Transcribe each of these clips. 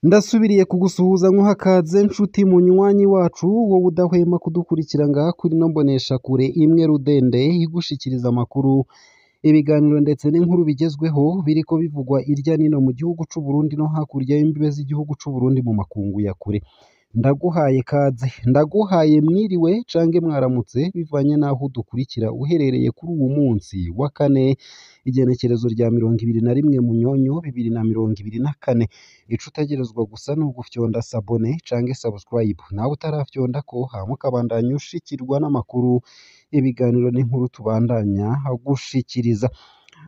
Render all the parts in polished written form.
Ndasubiriye kugusuhuza nk'uhakaze nshuti munywanyi wacu wowe udahwema kudukurikira ngaha kuri ino mboneshakure imwe rudende igushikiriza amakuru, ibiganiro ndetse n'inkuru bigezweho biriko bivugwa irya nino mu gihugu c'u Burundi no hakurya y'imbibe z'igihugu c'u Burundi mu makungu ya kure. Ndaguhaye kaze, ndaguhaye mwiriwe cange mwaramutse bivanye n'aho udukurikira uherereye kuri uwu munsi wa kane igenekerezo rya 21 Munyonyo 2024. Ico utegerezwa gusa ni ugufyonda sabone cange subscribe nawe utarafyondako hama ukabandanya ushikirwa n'amakuru, ibiganiro n'inkuru tubandanya gushikiriza.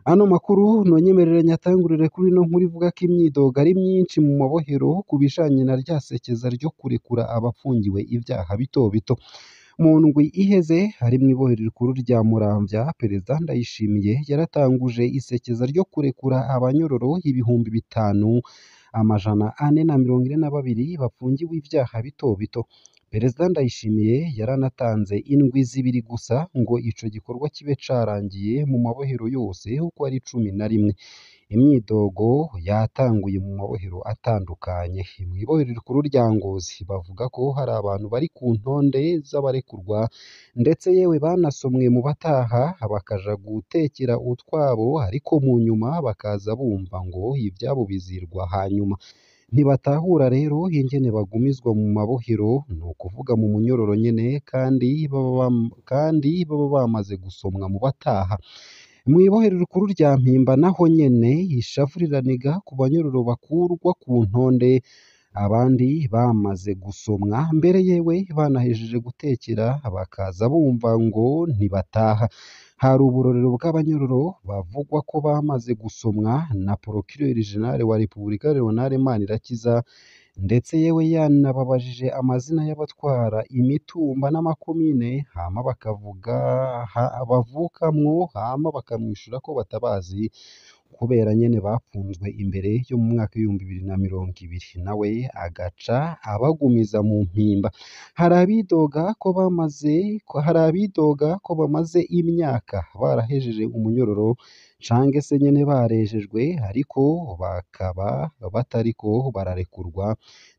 Ano makuru nonyemerere nyatangurire kuri ino nkuru ivuga ko imyidogo ari myinshi mu mabohero ku bijanye na rya sekeza ryo kurekura abafungiwe ivyaha bito bito. Mu ndwi iheze hari mw'ibohero rikuru rya Muramvya, Perezida Ndayishimiye yaratanguje isekeza ryo kurekura abanyororo 5,442 bafungiwe ivyaha bito bito. Perezida Ndayishimiye yaranatanze indwi zibiri gusa ngo ico gikorwa kibe carangiye mu mabohero yose uko ari 11. Imyidogo yatanguye mu mabohero atandukanye. Mw'ibohero rikuru rya Ngozi bavuga ko hari abantu bari ku ntonde z'abarekurwa ndetse yewe banasomwe mu bataha bakaja gutekera utwabo, ariko mu nyuma bakaza bumva ngo ivyabo bizirwa hanyuma. Ntibatahura rero ingene bagumizwa mu mabohero, ni ukuvuga mu munyororo nyene, kandi baba bamaze gusomwa mu bataha. Mw'ibohero rikuru rya Mpimba naho nyene ishavu riraniga ku banyororo bakurwa ku ntonde, abandi bamaze gusomwa mbere yewe banahejeje gutekera bakaza bumva ngo ntibataha. Hari uburorero bw'abanyororo bavugwa ko bamaze gusomwa na Procureur General wa Repubulika Leonard Manirakiza, ndetse yewe yanababajije amazina y'abatwara imitumba n'amakomine hama bakavuga bavukamwo, hama bakamwishura ko batabazi kubera nyene bapfunzwe imbere yo mu mwaka w'2020, nawe agaca abagumiza mu Mpimba. Hari abidoga ko bamaze imyaka barahejeje umunyororo cange se nyene barejejwe, ariko bakaba batariko bararekurwa,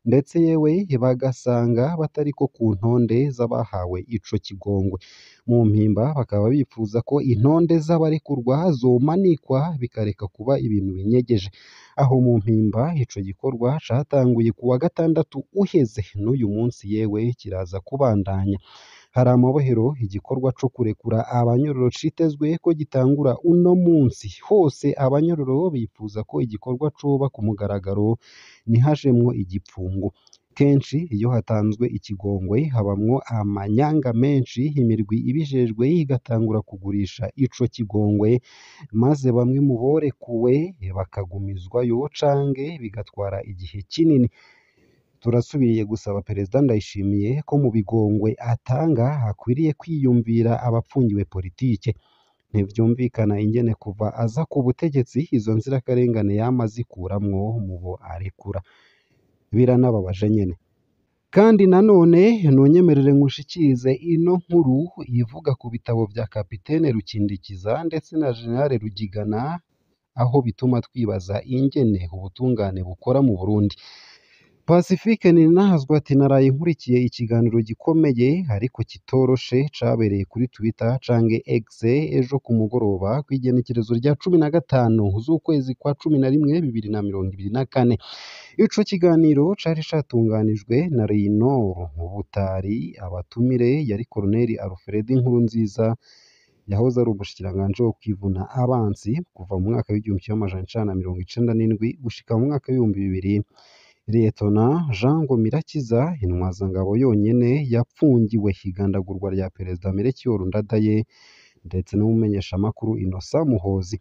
ndetse yewe bagasanga batariko ku ntonde z'abahawe ico kigongwe. Mu Mpimba bakaba bifuza ko intonde z'abarekurwa zomanikwa bikareka kuba ibintu binyegeje. Aho mu Mpimba ico gikorwa catanguye ku wa gatandatu uheze, n'uyu munsi yewe kiraza kubandanya. Hari amabohero igikorwa co kurekura abanyororo citezwe ko gitangura uno munsi. Hose abanyororo bifuza ko igikorwa coba ku mugaragaro ntihajemwo igipfungu. Kenshi iyo hatanzwe ikigongwe habamwo amanyanga menshi, imirwi ibijejwe igatangura kugurisha ico kigongwe, maze bamwe mu borekuwe bakagumizwayo cange bigatwara igihe kinini. Turasubiriye gusaba Perezida Ndayishimiye ko mu bigongwe atanga hakwiriye kwiyumvira abapfungiwe politike. Ntivyumvikana ingene kuva aza ku butegetsi izo nzirakarengane yama azikuramwo mu bo arekura. Biranababaje nyene. Kandi nanone nonyemerere nkushikirize ino nkuru ivuga ku bitabo vya Kapitene Rukindikiza ndetse na General Rugigana, aho bituma twibaza ingene ubutungane bukora mu Burundi. Pacifique Ninahazwa ati naraye nkurikiye ikiganiro gikomeye ariko kitoroshe cabereye kuri Twitter cange X ejo ku mugoroba kw'igenekerezo rya 15 z'ukwezi kwa 11 2024. Ico kiganiro cari catunganijwe na Reyinoro Butari, abatumire yari Colonel Alfred Nkurunziza yahoze ari umushikiranganji wo kwivuna abansi kuva mu mwaka w'1997 gushika mu mwaka w'2000. Liyetona Jean Ngomirakiza, intwazangabo yonyene yapfungiwe igandagurwa rya Perezida Melchior Ndadaye, ndetse n'umumenyeshamakuru Innocent Muhozi.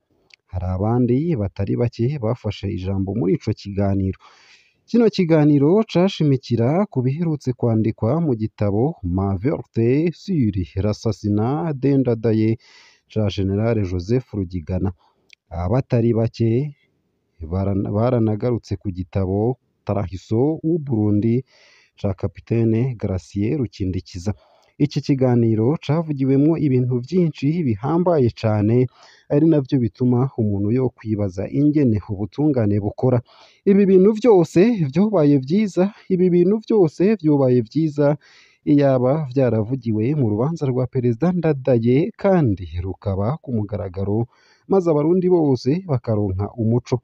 Hari abandi batari bake bafashe ijambo muri ico kiganiro. Kino kiganiro cashimikira ku biherutse kwandikwa mu gitabo Ma Vérité sur l'assassinat de Ndadaye ca General Joseph Rugigana. Abatari bake baranagarutse ku gitabo Tarahiso u Burundi ca Kapitene Gratien Rukindikiza. Iki kiganiro cavugiwemwo ibintu vyinshi bihambaye cane ari navyo bituma umuntu yokwibaza ingene ubutungane bukora. Ibi bintu vyose vyobaye vyiza, ibi bintu vyose vyobaye vyiza iyaba vyaravugiwe mu rubanza rwa Perezida Ndadaye kandi rukaba ku mugaragaro, maze abarundi bose bakaronka umuco.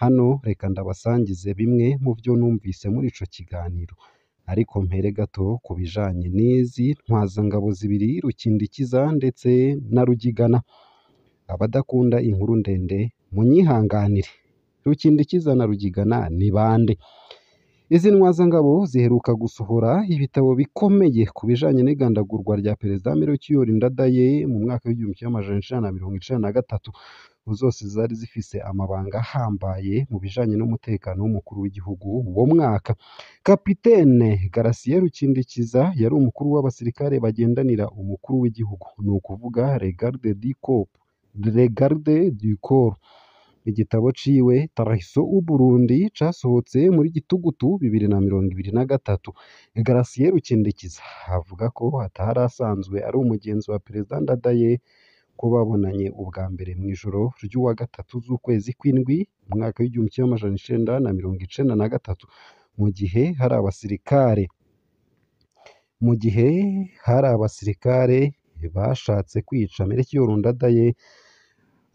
Hano reka ndabasangize bimwe mu vyo numvise muri ico kiganiro, ariko mpere gato ku bijanye n'izi ntwazangabo zibiri Rukindikiza ndetse na Rugigana. Abadakunda inkuru ndende munyihanganire, Rukindikiza na Rugigana ni bande? Izi ntwazangabo ziheruka gusohora ibitabo bikomeye ku bijanye n'igandagurwa rya Perezida Melchior Ndadaye mu mwaka w'igihumbi kimwe amajana icenda na mirongo icenda na gatatu. Zose zari zifise amabanga ahambaye mu bijanye n'umutekano w'umukuru w'igihugu uwo mwaka. Kapitene Gratien Rukindikiza yari umukuru w'abasirikare bagendanira umukuru w'igihugu, ni ukuvuga Regarde du Corps. Igitabo ciwe Trahison u Burundi casohotse muri Gitugutu 2023. Gratien Rukindikiza avuga ko atari asanzwe ari umugenzi wa Perezida Ndadaye, ko babonanye ubwa mbere mw'ijoro ry'uwa gatatu z'ukwezi kw'indwi mu mwaka w'igihumbi kimwe amajana icenda na mirongo icenda na gatatu, mu gihe hari abasirikare bashatse kwica Melchior Ndadaye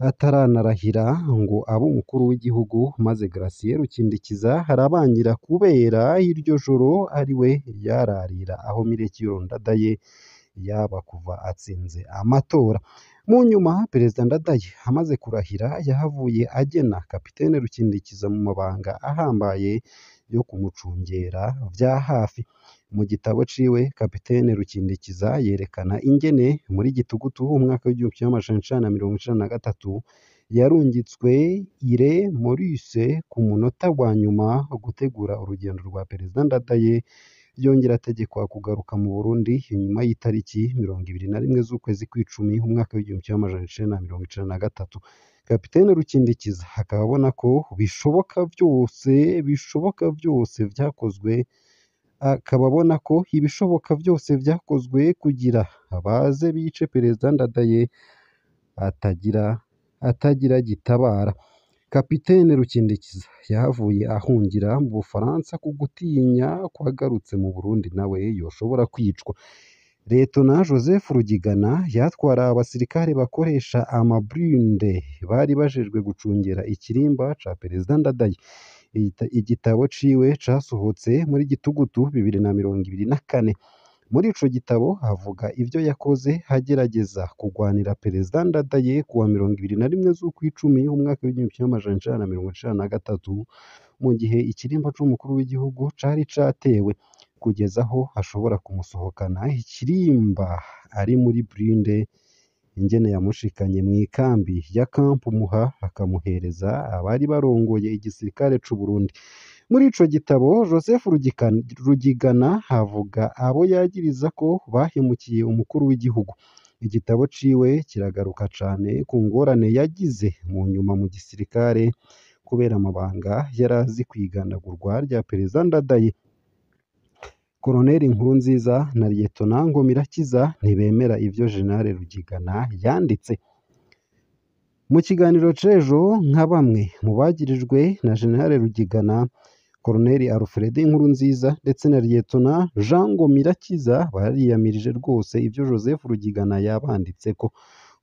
ataranarahira ngo abe umukuru w'igihugu, maze Gratien Rukindikiza arabangira kubera iryo joro ari we yararira aho Melchior Ndadaye yaba kuva atsinze amatora. Mu nyuma Perezida Ndadaye amaze kurahira yahavuye agena Kapitene Rukindikiza mu mabanga ahambaye yo kumucungera vya hafi. Mu gitabo ciwe Kapitene Rukindikiza yerekana ingene muri Gitugutu umwaka w'igihumbi kimwe amajana icenda na mirongo icenda na gatatu yarungitswe ire Maurice ku munota wa nyuma gutegura urugendo rwa Perezida Ndadaye, yongera ategekwa kugaruka mu Burundi inyuma y'itariki 21 z'ukwezi kw'icumi umwaka w'igihumbi kimwe amajana icenda na mirongo icenda na gatatu. Kapitene Rukindikiza akaba abona ko ibishoboka vyose vyakozwe kugira baze bice Perezida Ndadaye atagira gitabara. Kapitene Rukindikiza yahavuye ahungira mu Bufaransa ku gutinya ko agarutse mu Burundi nawe yoshobora kwicwa. Letona Joseph Rugigana yatwara abasirikare bakoresha amablinde bari bajejwe gucungera ikirimba ca Perezida Ndadaye. Igitabo ciwe casohotse muri Gitugutu 2024. Muri ico gitabo havuga ivyo yakoze agerageza kugwanira Perezida Ndadaye kuwa 21 z'ukwicumi umwaka w'igihumbi kimwe amajana icenda na mirongo icenda na gatatu, mu gihe ikirimba c'umukuru w'igihugu cari catewe, kugeza aho ashobora kumusohokana ikirimba ari muri blinde, ingene yamushikanye mw'ikambi ya Camp Muha akamuhereza abari barongoye igisirikare c'u Burundi. Muri ico gitabo Joseph Rugigana havuga abo yagiriza ko bahemukiye umukuru w'igihugu. Igitabo ciwe kiragaruka cane ku ngorane yagize mu nyuma mu gisirikare kubera amabanga yarazi kw'igandagurwa rya Perezida Ndadaye. Colonel Nkurunziza na Lieutenant Ngomirakiza ntibemera ivyo General Rugigana yanditse. Mu kiganiro c'ejo, nka bamwe mu bagirijwe na General Rugigana, Colonel Alfred Nkurunziza ndetse na Lieutenant Jean Ngomirakiza bariyamirije rwose ivyo Joseph Rugigana yabanditseko.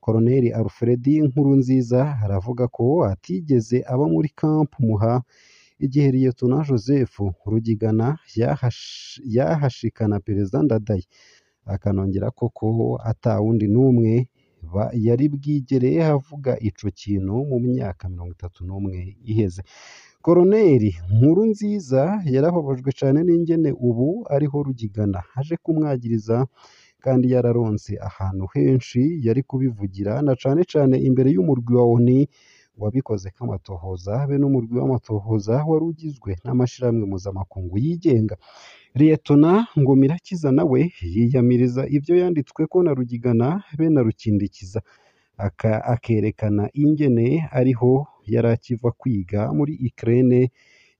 Colonel Alfred Nkurunziza aravuga ko atigeze aba muri Camp Muha igihe Lieutenant Joseph Rugigana yahashikana Perezida Ndadaye, akanongera ko ata wundi n'umwe yari bwigere avuga ico kintu mu myaka 31 iheze. Koloneli Nkurunziza yarababajwe cane n'ingene ubu ariho Rugigana aje kumwagiriza, kandi yararonse ahantu henshi yari kubivugira, na cane cane imbere y'umurwi wa ONU wabikoze k'amatohoza, be n'umurwi w'amatohoza wari ugizwe n'amashirahamwe mpuzamakungu yigenga. Lieutenant Ngomirakiza nawe yiyamiriza ivyo yanditsweko na Rugigana be na Rukindikiza, akerekana ingene ariho yari akiva kwiga muri Ukraine,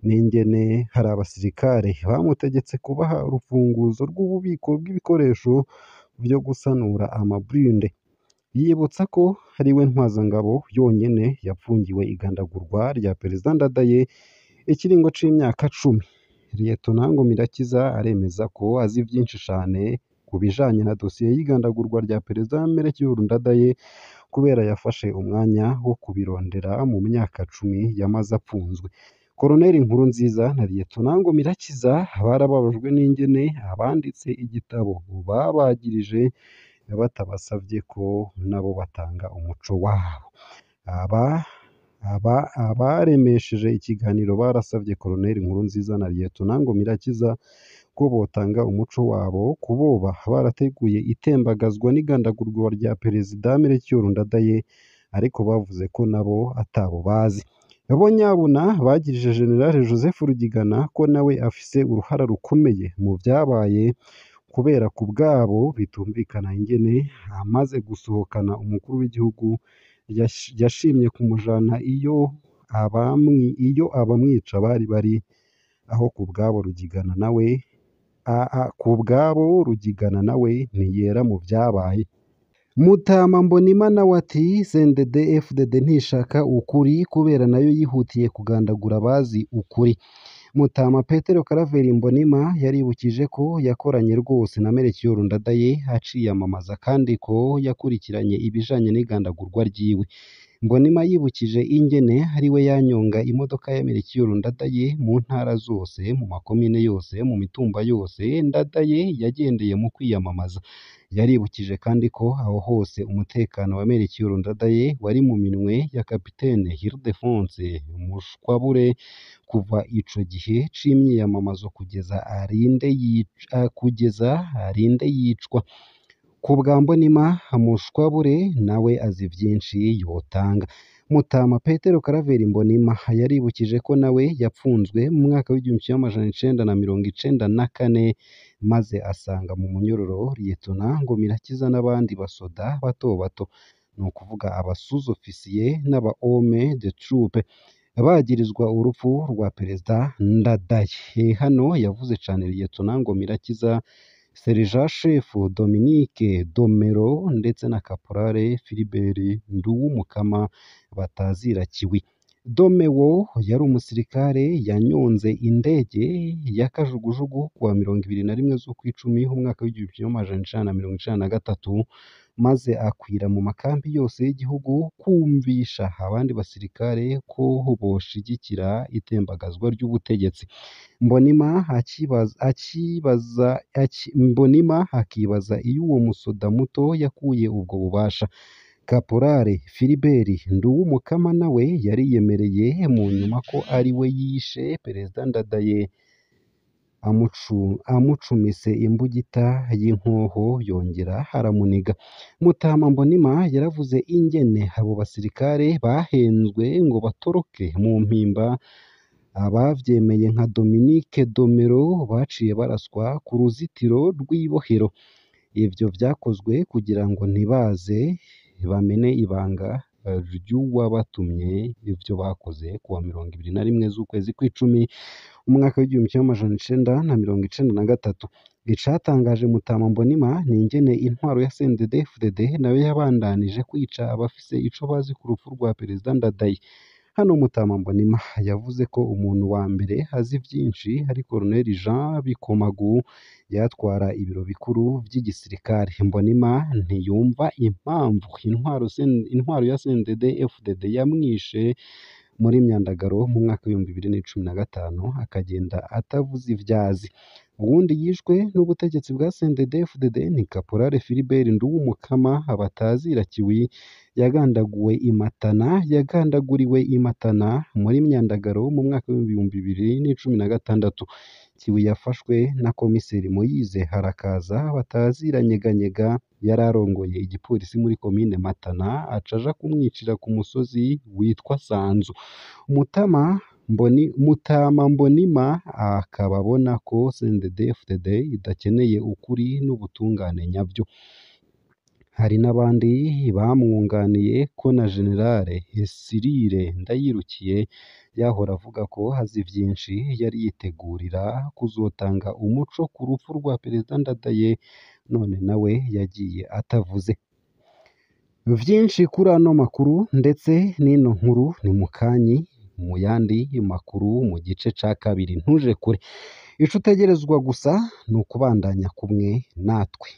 n'ingene hari abasirikare bamutegetse kubaha urufunguzo rw'ububiko bw'ibikoresho vyo gusanura amaburinde, yibutsa ko ariwe ntwazangabo yonyene yapfungiwe igandagurwa rya Perezida Ndadaye ikiringo c'imyaka 10. Liyetona Ngomirakiza aremeza ko azi vyinshi cane ku bijanye na dosiye y'igandagurwa rya Perezida Melchior Ndadaye kubera yafashe umwanya wo kubirondera mu myaka 10 yamaze apfunzwe. Koloneli Nkurunziza na Liyetona Ngomirakiza barababajwe n'ingene abanditse igitabo babagirije batabasavye ko nabo batanga umuco wabo. Abaremesheje ikiganiro barasavye Koloneli Nkurunziza na Liyetona Ngomirakiza ko botanga umuco wabo kuboba barateguye itembagazwa n'igandagurwa rya Perezida Melchior Ndadaye, ariko bavuze ko nabo atabo bazi. Bo nyabuna bagirije General Joseph Rugigana ko nawe afise uruhara rukomeye mu vyabaye, kubera ku bwabo bitumvikana ingene amaze gusohokana umukuru w'igihugu yashimye kumujana iyo abamwica bari aho ku bwabo Rugigana nawe ntiyera mu vyabaye. Mutama Mbonimpa nawe ati CNDD FDD ntishaka ukuri kubera nayo yihutiye kugandagura abazi ukuri. Mutama Petero Karaveri Mbonimpa yaribukije ko yakoranye rwose na Melchior Ndadaye aciyamamaza kandi ko yakurikiranye ibijanye n'igandagurwa ryiwe. Mbonimpa yibukije ingene ariwe yanyonga imodoka ya Melchior Ndadaye mu ntara zose, mu makomine yose, mu mitumba yose Ndadaye yagendeye mu kwiyamamaza. Yaribukije kandi ko aho hose umutekano wa Melchior Ndadaye wari mu minwe ya Kapitene Ildefonse Mushwabure kuva ico gihe c'imyiyamamazo kugeza arinde yicwa. Ku bwa Mbonimpa, Mushwabure nawe azi vyinshi yotanga. Mutama Petero Karaveri Mbonimpa yaribukije ko nawe yapfunzwe mu mwaka w'1994 maze asanga mu munyororo Liyetona Ngomirakiza n'abandi basoda bato bato, ni ukuvuga abasuzofisiye n'aba homme de troupe, bagirizwa urupfu rwa Perezida Ndadaye. Hano yavuze cane Liyetona Ngomirakiza, Sergent Chef Dominique Domero ndetse na Caporale Philibert Nduwumukama batazira kiwi. Domewo yari umusirikare yanyonze indege ya kajugujugu kuwa 21 z'ukwicumi umwaka w'1993 maze akwira mu makambi yose y'igihugu kumvisha abandi basirikare ko boshigikira itembagazwa ry'ubutegetsi. Mbonimpa akibaza iyo uwo musoda muto yakuye ubwo bubasha. Caporale Philibert Nduwumukama nawe yariyemereye mu nyuma ko ari we yishe Perezida Ndadaye amucumise imbugita y'inkoho yongera aramuniga. Mutama Mbonimpa yaravuze ingene abo basirikare bahenzwe ngo batoroke mu mpimba. Abavyemeye nka Dominique Domero baciye baraswa ku ruzitiro rw'ibohero. Ivyo vyakozwe kugira ngo ntibaze bamene ibanga ry'uwabatumye ivyo bakoze kuwa 21 z'ukwezi kw'icumi umwaka w'1993. Icatangaje Mutama Mbonimpa ni ingene intwaro ya CNDD FDD nayo yabandanije kwica abafise ico bazi ku rupfu rwa Perezida Ndadaye. Hano Mutama Mbonimpa yavuze ko umuntu wa mbere azi vyinshi ari Colonel Jean Bikomagu yatwara ibiro bikuru vy'igisirikare. Mbonimpa ntiyumva impamvu intwaro ya CNDD FDD yamwishe muri Myandagaro mu mwaka w'2015 akagenda atavuze ivyazi. Uwundi yishwe n'ubutegetsi bwa CNDD FDD ni Caporale Philibert Nduwumukama batazira kiwi, yagandaguriwe i Matana muri Myandagaro mu mwaka w'2016. Kiwi yafashwe na Komiseri Moise Harakaza batazira Nyeganyega, yari arongoye igipolisi muri komine Matana, acaja kumwicira ku musozi witwa Sanzu. Mutama Mbonimpa akaba abona ko CNDD FDD idakeneye ukuri n'ubutungane nyabyo. Hari n'abandi bamwunganiye ko na General Cyrille Ndayirukiye yahora avuga ko azi vyinshi, yari yitegurira kuzotanga umuco ku rupfu rwa Perezida Ndadaye none nawe yagiye atavuze vyinshi kuri ano makuru ndetse n'ino nkuru ni mukanyi mu yandi makuru mu gice ca kabiri ntuje kure ico utegerezwa gusa ni ukubandanya kumwe natwe